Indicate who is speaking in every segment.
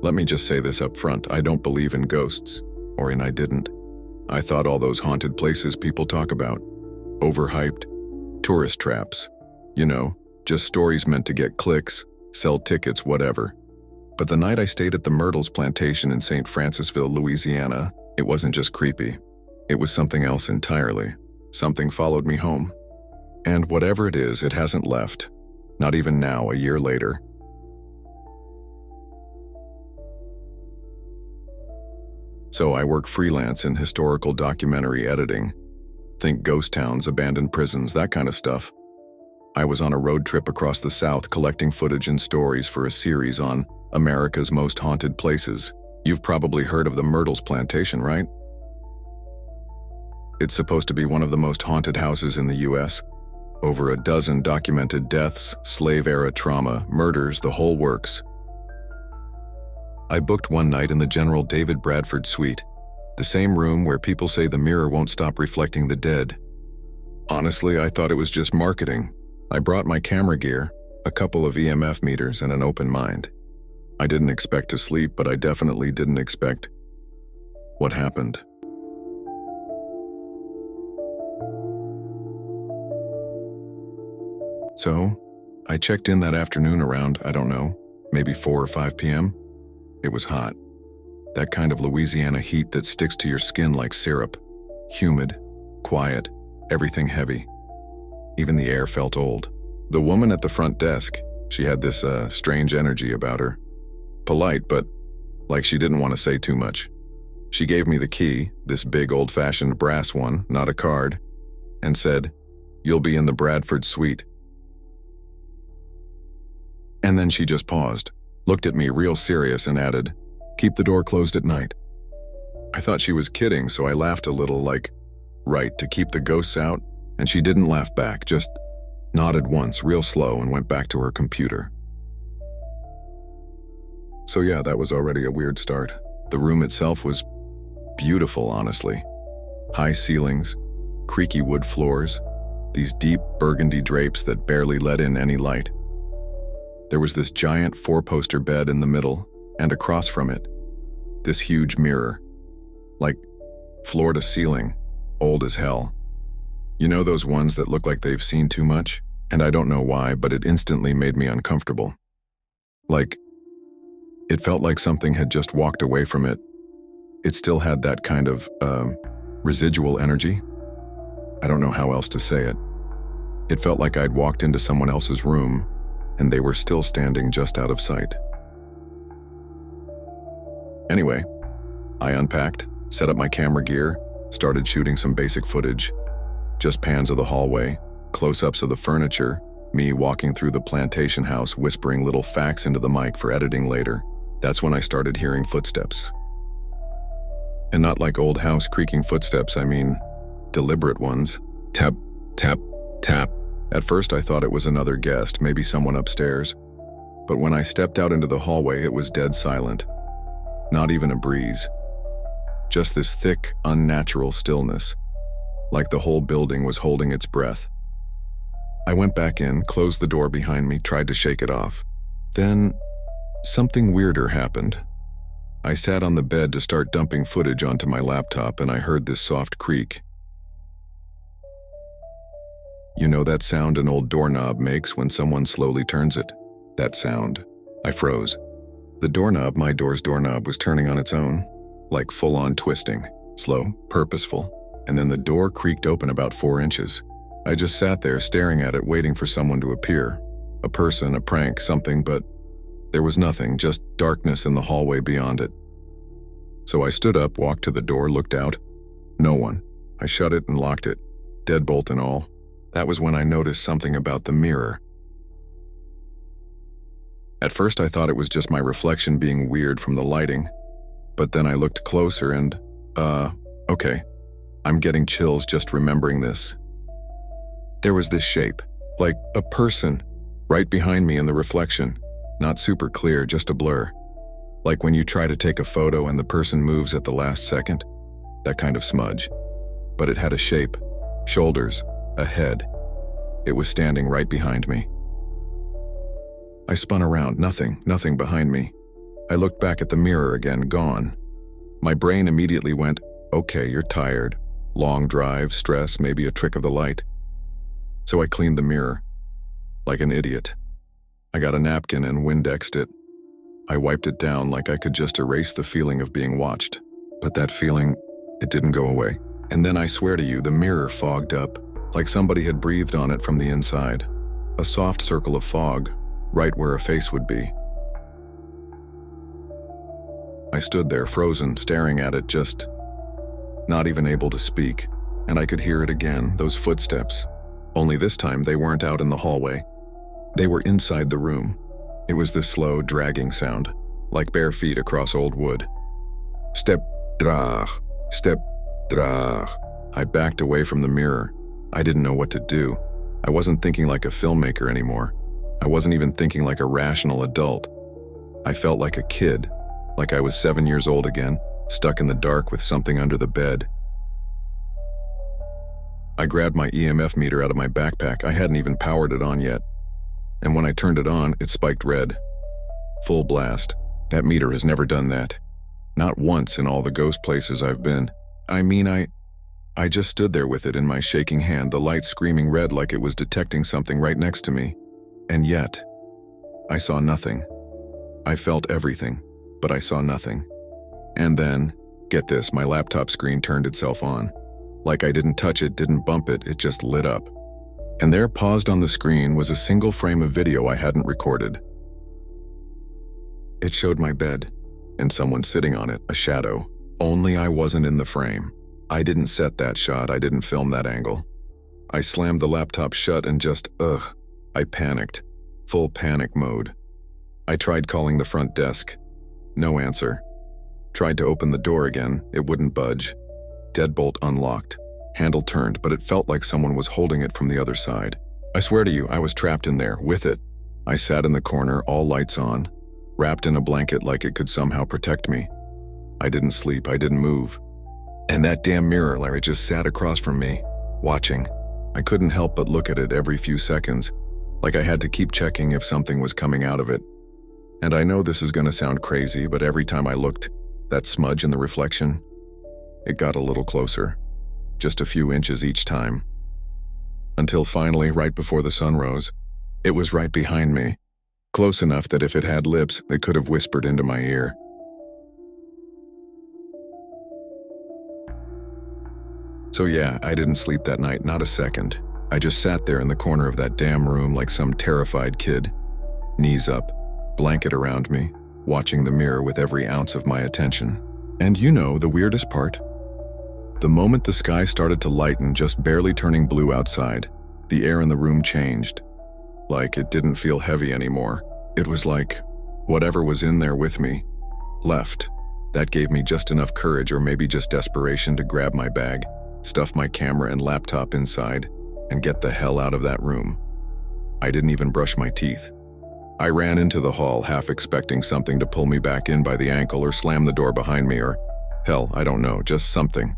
Speaker 1: Let me just say this up front, I don't believe in ghosts. I didn't. I thought all those haunted places people talk about. Overhyped. Tourist traps. You know, just stories meant to get clicks, sell tickets, whatever. But the night I stayed at the Myrtles Plantation in St. Francisville, Louisiana, it wasn't just creepy. It was something else entirely. Something followed me home. And whatever it is, it hasn't left. Not even now, a year later. So I work freelance in historical documentary editing. Think ghost towns, abandoned prisons, that kind of stuff. I was on a road trip across the South collecting footage and stories for a series on America's most haunted places. You've probably heard of the Myrtles Plantation, right? It's supposed to be one of the most haunted houses in the US. Over a dozen documented deaths, slave-era trauma, murders, the whole works. I booked one night in the General David Bradford suite, the same room where people say the mirror won't stop reflecting the dead. Honestly, I thought it was just marketing. I brought my camera gear, a couple of EMF meters, and an open mind. I didn't expect to sleep, but I definitely didn't expect what happened. So, I checked in that afternoon around, I don't know, maybe 4 or 5 p.m. It was hot. That kind of Louisiana heat that sticks to your skin like syrup. Humid, quiet, everything heavy. Even the air felt old. The woman at the front desk, she had this strange energy about her. Polite, but like she didn't want to say too much. She gave me the key, this big old-fashioned brass one, not a card, and said, "You'll be in the Bradford suite." And then she just paused, looked at me real serious and added, "Keep the door closed at night." I thought she was kidding, so I laughed a little like, right, to keep the ghosts out, and she didn't laugh back, just nodded once, real slow, and went back to her computer. So yeah, that was already a weird start. The room itself was beautiful, honestly. High ceilings, creaky wood floors, these deep burgundy drapes that barely let in any light. There was this giant 4-poster bed in the middle, and across from it, this huge mirror, like floor to ceiling, old as hell. You know those ones that look like they've seen too much? And I don't know why, but it instantly made me uncomfortable. Like, it felt like something had just walked away from it. It still had that kind of, residual energy. I don't know how else to say it. It felt like I'd walked into someone else's room, and they were still standing just out of sight. Anyway, I unpacked, set up my camera gear, started shooting some basic footage. Just pans of the hallway, close-ups of the furniture, me walking through the plantation house whispering little facts into the mic for editing later. That's when I started hearing footsteps. And not like old house creaking footsteps, I mean deliberate ones. Tap, tap, tap. At first I thought it was another guest, maybe someone upstairs. But when I stepped out into the hallway, it was dead silent. Not even a breeze. Just this thick, unnatural stillness, like the whole building was holding its breath. I went back in, closed the door behind me, tried to shake it off. Then, something weirder happened. I sat on the bed to start dumping footage onto my laptop, and I heard this soft creak. You know that sound an old doorknob makes when someone slowly turns it? That sound. I froze. The doorknob, my door's doorknob, was turning on its own, like full-on twisting, slow, purposeful, and then the door creaked open about 4 inches. I just sat there staring at it, waiting for someone to appear. A person, a prank, something, but there was nothing, just darkness in the hallway beyond it. So I stood up, walked to the door, looked out. No one. I shut it and locked it, deadbolt and all. That was when I noticed something about the mirror. At first I thought it was just my reflection being weird from the lighting, but then I looked closer and, okay. I'm getting chills just remembering this. There was this shape, like a person, right behind me in the reflection. Not super clear, just a blur. Like when you try to take a photo and the person moves at the last second. That kind of smudge. But it had a shape, shoulders, a head. It was standing right behind me. I spun around, nothing behind me. I looked back at the mirror again, gone. My brain immediately went, okay, you're tired. Long drive, stress, maybe a trick of the light. So I cleaned the mirror. Like an idiot. I got a napkin and Windexed it. I wiped it down like I could just erase the feeling of being watched. But that feeling, it didn't go away. And then I swear to you, the mirror fogged up, like somebody had breathed on it from the inside. A soft circle of fog, right where a face would be. I stood there frozen, staring at it, just not even able to speak, and I could hear it again, those footsteps. Only this time they weren't out in the hallway. They were inside the room. It was this slow, dragging sound, like bare feet across old wood. Step, drag, step, drag. I backed away from the mirror. I didn't know what to do. I wasn't thinking like a filmmaker anymore. I wasn't even thinking like a rational adult. I felt like a kid, like I was 7 years old again, stuck in the dark with something under the bed. I grabbed my EMF meter out of my backpack. I hadn't even powered it on yet. And when I turned it on, it spiked red. Full blast. That meter has never done that. Not once in all the ghost places I've been. I just stood there with it in my shaking hand, the light screaming red like it was detecting something right next to me. And yet, I saw nothing. I felt everything, but I saw nothing. And then, get this, my laptop screen turned itself on. Like I didn't touch it, didn't bump it, it just lit up. And there, paused on the screen, was a single frame of video I hadn't recorded. It showed my bed, and someone sitting on it, a shadow. Only I wasn't in the frame. I didn't set that shot, I didn't film that angle. I slammed the laptop shut and just, I panicked. Full panic mode. I tried calling the front desk. No answer. Tried to open the door again, it wouldn't budge. Deadbolt unlocked. Handle turned, but it felt like someone was holding it from the other side. I swear to you, I was trapped in there, with it. I sat in the corner, all lights on, wrapped in a blanket like it could somehow protect me. I didn't sleep, I didn't move. And that damn mirror, Larry, just sat across from me, watching. I couldn't help but look at it every few seconds, like I had to keep checking if something was coming out of it. And I know this is gonna sound crazy, but every time I looked, that smudge in the reflection, it got a little closer. Just a few inches each time. Until finally, right before the sun rose, it was right behind me, close enough that if it had lips, it could have whispered into my ear. So yeah, I didn't sleep that night, not a second. I just sat there in the corner of that damn room like some terrified kid. Knees up, blanket around me, watching the mirror with every ounce of my attention. And you know the weirdest part? The moment the sky started to lighten, just barely turning blue outside, the air in the room changed. Like it didn't feel heavy anymore. It was like whatever was in there with me left. That gave me just enough courage, or maybe just desperation, to grab my bag, stuff my camera and laptop inside, and get the hell out of that room. I didn't even brush my teeth. I ran into the hall, half expecting something to pull me back in by the ankle or slam the door behind me, or hell, I don't know, just something.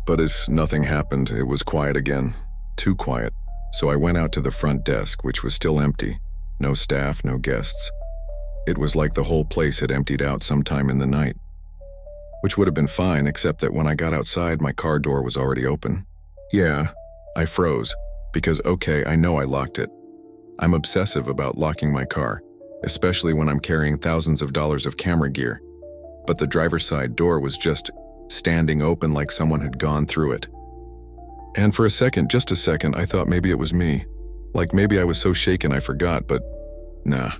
Speaker 1: But as nothing happened, it was quiet again. Too quiet. So I went out to the front desk, which was still empty. No staff, no guests. It was like the whole place had emptied out sometime in the night. Which would have been fine, except that when I got outside, my car door was already open. Yeah, I froze, because okay, I know I locked it. I'm obsessive about locking my car, especially when I'm carrying thousands of dollars of camera gear. But the driver's side door was just standing open like someone had gone through it. And for a second, just a second, I thought maybe it was me. Like maybe I was so shaken I forgot, but nah.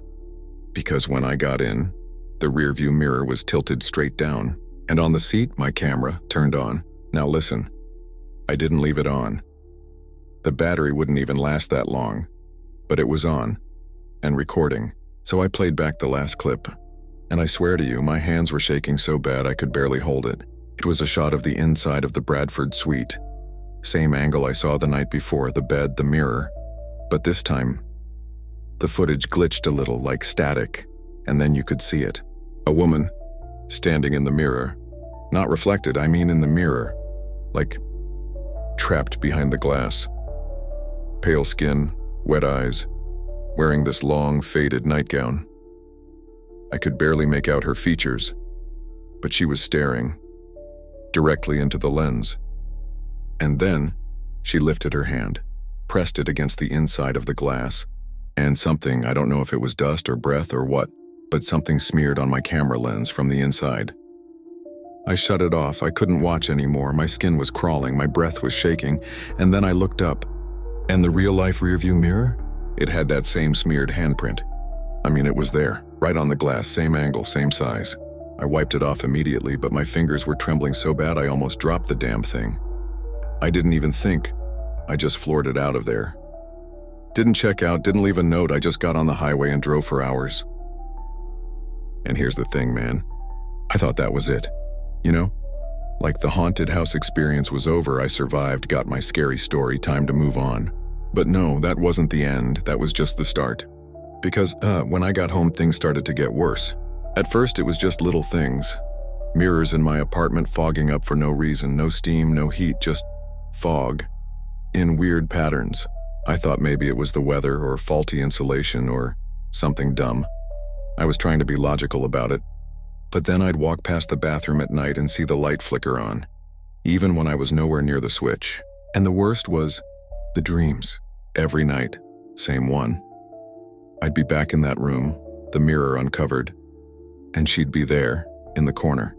Speaker 1: Because when I got in, the rearview mirror was tilted straight down, and on the seat, my camera turned on. Now listen, I didn't leave it on. The battery wouldn't even last that long, but it was on, and recording, so I played back the last clip. And I swear to you, my hands were shaking so bad I could barely hold it. It was a shot of the inside of the Bradford suite. Same angle I saw the night before, the bed, the mirror. But this time, the footage glitched a little, like static, and then you could see it. A woman, standing in the mirror. Not reflected, I mean in the mirror. Like, trapped behind the glass. Pale skin, wet eyes, wearing this long, faded nightgown. I could barely make out her features, but she was staring directly into the lens. And then she lifted her hand, pressed it against the inside of the glass, and something, I don't know if it was dust or breath or what, but something smeared on my camera lens from the inside. I shut it off. I couldn't watch anymore. My skin was crawling, my breath was shaking, and then I looked up, and the real-life rearview mirror? It had that same smeared handprint. I mean, it was there, right on the glass, same angle, same size. I wiped it off immediately, but my fingers were trembling so bad I almost dropped the damn thing. I didn't even think. I just floored it out of there. Didn't check out, didn't leave a note, I just got on the highway and drove for hours. And here's the thing, man. I thought that was it. You know? Like the haunted house experience was over, I survived, got my scary story, time to move on. But no, that wasn't the end, that was just the start. Because, when I got home, things started to get worse. At first, it was just little things. Mirrors in my apartment fogging up for no reason, no steam, no heat, just fog. In weird patterns. I thought maybe it was the weather or faulty insulation or something dumb. I was trying to be logical about it. But then I'd walk past the bathroom at night and see the light flicker on, even when I was nowhere near the switch. And the worst was the dreams. Every night, same one. I'd be back in that room, the mirror uncovered, and she'd be there, in the corner,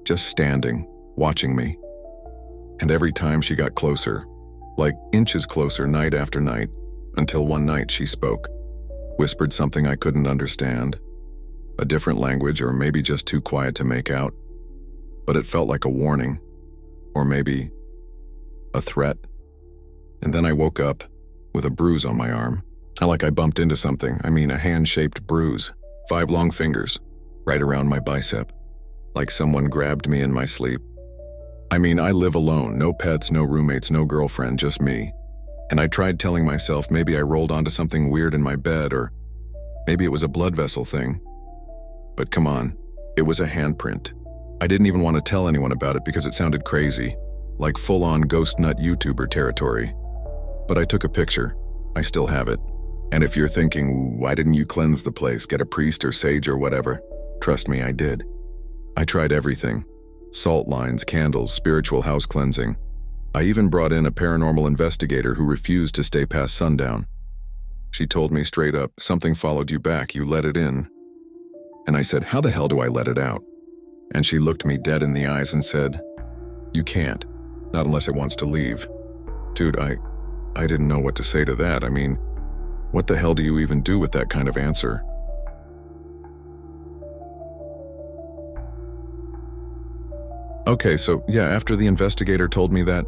Speaker 1: just standing, watching me. And every time she got closer, like inches closer night after night, until one night she spoke, whispered something I couldn't understand, a different language or maybe just too quiet to make out, but it felt like a warning, or maybe a threat. And then I woke up with a bruise on my arm. Not like I bumped into something, I mean a hand-shaped bruise, 5 long fingers, right around my bicep, like someone grabbed me in my sleep. I mean, I live alone, no pets, no roommates, no girlfriend, just me. And I tried telling myself maybe I rolled onto something weird in my bed, or maybe it was a blood vessel thing. But come on, it was a handprint. I didn't even want to tell anyone about it because it sounded crazy, like full-on ghost nut YouTuber territory. But I took a picture. I still have it. And if you're thinking, why didn't you cleanse the place, get a priest or sage or whatever? Trust me, I did. I tried everything. Salt lines, candles, spiritual house cleansing. I even brought in a paranormal investigator who refused to stay past sundown. She told me straight up, something followed you back, you let it in. And I said, how the hell do I let it out? And she looked me dead in the eyes and said, you can't, not unless it wants to leave. Dude, I didn't know what to say to that. I mean, what the hell do you even do with that kind of answer? Okay, so yeah, after the investigator told me that,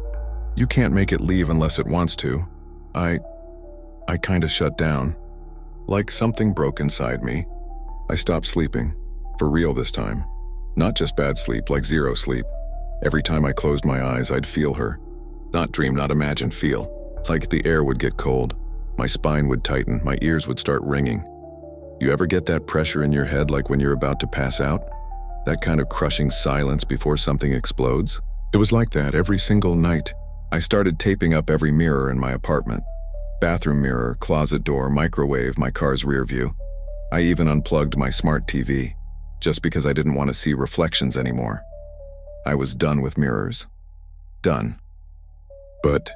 Speaker 1: you can't make it leave unless it wants to, I kinda shut down. Like something broke inside me. I stopped sleeping. For real this time. Not just bad sleep, like zero sleep. Every time I closed my eyes, I'd feel her. Not dream, not imagine, feel. Like the air would get cold. My spine would tighten, my ears would start ringing. You ever get that pressure in your head like when you're about to pass out? That kind of crushing silence before something explodes? It was like that every single night. I started taping up every mirror in my apartment. Bathroom mirror, closet door, microwave, my car's rear view. I even unplugged my smart TV, just because I didn't want to see reflections anymore. I was done with mirrors. Done. But,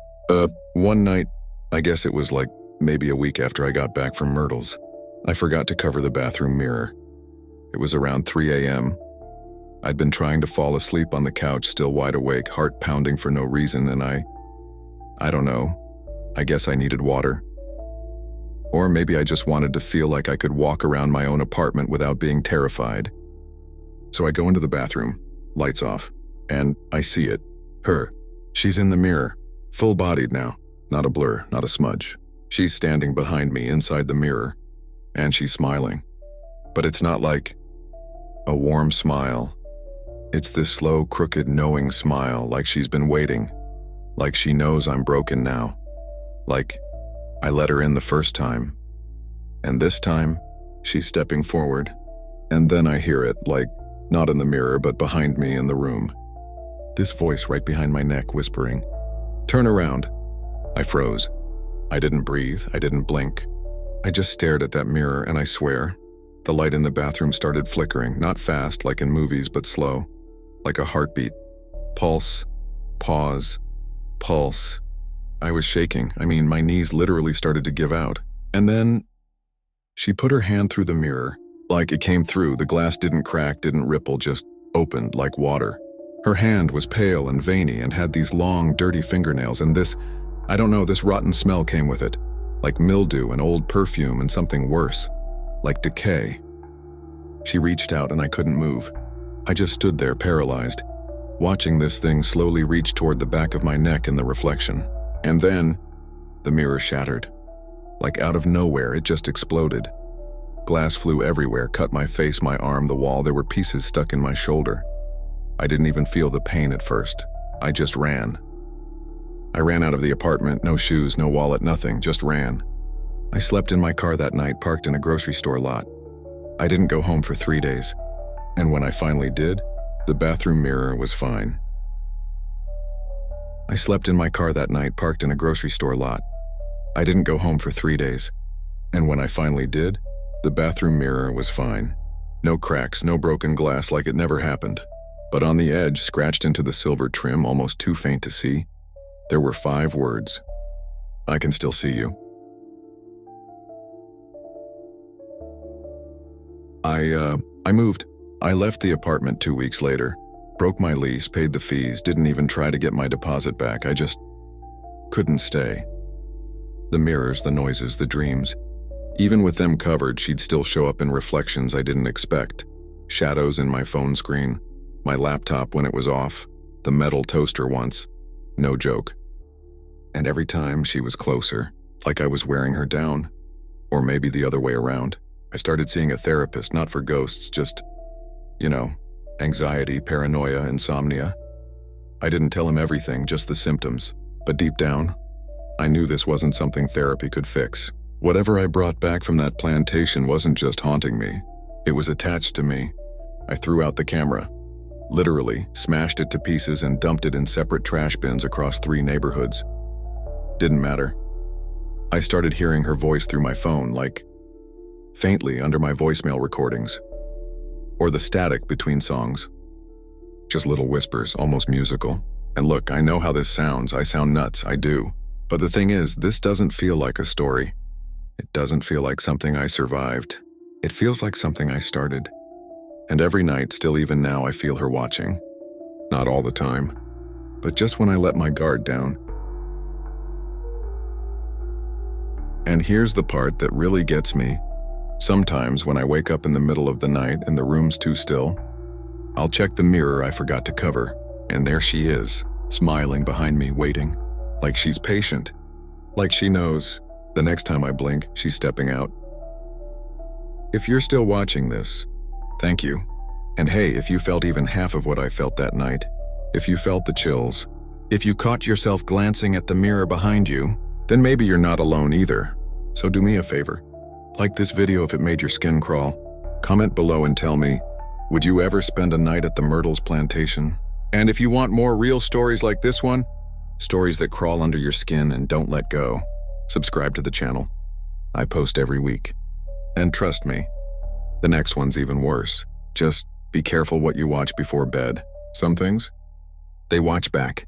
Speaker 1: one night, I guess it was like maybe a week after I got back from Myrtles, I forgot to cover the bathroom mirror. It was around 3 a.m. I'd been trying to fall asleep on the couch, still wide awake, heart pounding for no reason, and I don't know, I guess I needed water. Or maybe I just wanted to feel like I could walk around my own apartment without being terrified. So I go into the bathroom, lights off, and I see it. Her. She's in the mirror, full-bodied now, not a blur, not a smudge. She's standing behind me inside the mirror, and she's smiling. But it's not like a warm smile. It's this slow, crooked, knowing smile, like she's been waiting, like she knows I'm broken now, like I let her in the first time. And this time, she's stepping forward, and then I hear it, like, not in the mirror, but behind me in the room. This voice right behind my neck whispering, "Turn around." I froze. I didn't breathe, I didn't blink. I just stared at that mirror, and I swear, The light in the bathroom started flickering, not fast like in movies, but slow, like a heartbeat. Pulse, pause, pulse. I was shaking. My knees literally started to give out. And then she put her hand through the mirror. Like it came through, the glass didn't crack, didn't ripple, just opened like water. Her hand was pale and veiny and had these long, dirty fingernails, and this rotten smell came with it, like mildew and old perfume and something worse, like decay. She reached out and I couldn't move. I just stood there paralyzed, watching this thing slowly reach toward the back of my neck in the reflection. And then, the mirror shattered. Like out of nowhere, it just exploded. Glass flew everywhere, cut my face, my arm, the wall. There were pieces stuck in my shoulder. I didn't even feel the pain at first. I just ran. I ran out of the apartment, no shoes, no wallet, nothing, just ran. I slept in my car that night, parked in a grocery store lot. I didn't go home for 3 days. And when I finally did, the bathroom mirror was fine. I slept in my car that night, parked in a grocery store lot. I didn't go home for 3 days. And when I finally did, the bathroom mirror was fine. No cracks, no broken glass, like it never happened. But on the edge, scratched into the silver trim, almost too faint to see, there were 5 words. I can still see you. I moved. I left the apartment 2 weeks later, broke my lease, paid the fees, didn't even try to get my deposit back. I just couldn't stay. The mirrors, the noises, the dreams. Even with them covered, she'd still show up in reflections I didn't expect. Shadows in my phone screen, my laptop when it was off, the metal toaster once. No joke. And every time she was closer, like I was wearing her down. Or maybe the other way around. I started seeing a therapist, not for ghosts, just, anxiety, paranoia, insomnia. I didn't tell him everything, just the symptoms. But deep down, I knew this wasn't something therapy could fix. Whatever I brought back from that plantation wasn't just haunting me. It was attached to me. I threw out the camera. Literally, smashed it to pieces and dumped it in separate trash bins across 3 neighborhoods. Didn't matter. I started hearing her voice through my phone, like faintly under my voicemail recordings. Or the static between songs. Just little whispers, almost musical. And look, I know how this sounds. I sound nuts, I do. But the thing is, this doesn't feel like a story. It doesn't feel like something I survived. It feels like something I started. And every night, still even now, I feel her watching. Not all the time, but just when I let my guard down. And here's the part that really gets me. Sometimes when I wake up in the middle of the night and the room's too still, I'll check the mirror I forgot to cover, and there she is, smiling behind me, waiting. Like she's patient. Like she knows the next time I blink, she's stepping out. If you're still watching this, thank you. And hey, if you felt even half of what I felt that night, if you felt the chills, if you caught yourself glancing at the mirror behind you, then maybe you're not alone either. So do me a favor. Like this video if it made your skin crawl. Comment below and tell me, would you ever spend a night at the Myrtles Plantation? And if you want more real stories like this one, stories that crawl under your skin and don't let go, subscribe to the channel. I post every week. And trust me, the next one's even worse. Just be careful what you watch before bed. Some things, they watch back.